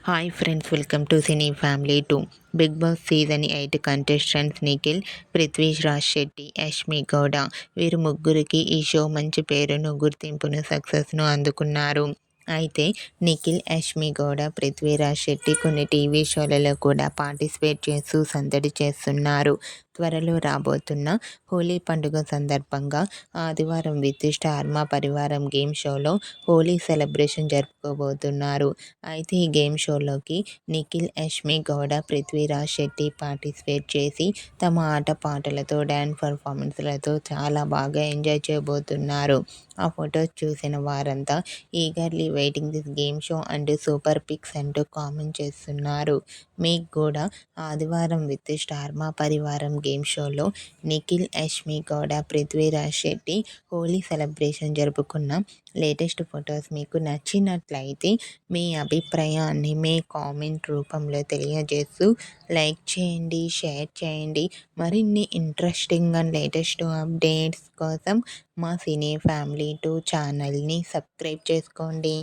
Hi friends, welcome to cine family 2. Bigg Boss season 8 contestants Nikhil, Prithviraj Shetty, Yashmi Gowda వీరు ముగ్గురికి ఈ show మంచి పేరును, గుర్తింపును, సక్సెస్ను అందుకున్నారు. అయితే నిఖిల్, యష్మి గౌడ, పృథ్వీరాజ్ శెట్టి కొన్ని టీవీ షోలలో కూడా పార్టిసిపేట్ చేస్తూ సందడి చేస్తున్నారు. త్వరలో రాబోతున్న హోలీ పండుగ సందర్భంగా ఆదివారం విత్ స్టార్ మా పరివారం గేమ్ షోలో హోలీ సెలబ్రేషన్ జరుపుకోబోతున్నారు. అయితే ఈ గేమ్ షోలోకి నిఖిల్, యష్మి గౌడ, పృథ్వీరాజ్ శెట్టి పార్టిసిపేట్ చేసి తమ ఆటపాటలతో, డ్యాన్స్ పర్ఫార్మెన్స్లతో చాలా బాగా ఎంజాయ్ చేయబోతున్నారు. ఆ ఫొటోస్ చూసిన వారంతా eagerly waiting this game show and super pics అంటూ కామెంట్ చేస్తున్నారు. మీకు కూడా ఆదివారం విత్ స్టార్ మా పరివారం గేమ్ షోలో నిఖిల్, యష్మి గౌడ, పృథ్వీరాజ్ శెట్టి హోలీ సెలబ్రేషన్ జరుపుకున్న లేటెస్ట్ ఫొటోస్ మీకు నచ్చినట్లయితే మీ అభిప్రాయాన్ని మీ కామెంట్ రూపంలో తెలియజేస్తూ లైక్ చేయండి, షేర్ చేయండి. మరిన్ని ఇంట్రెస్టింగ్ అండ్ లేటెస్ట్ అప్డేట్స్ కోసం మా సినీ ఫ్యామిలీ 2 ఛానల్ని సబ్స్క్రైబ్ చేసుకోండి.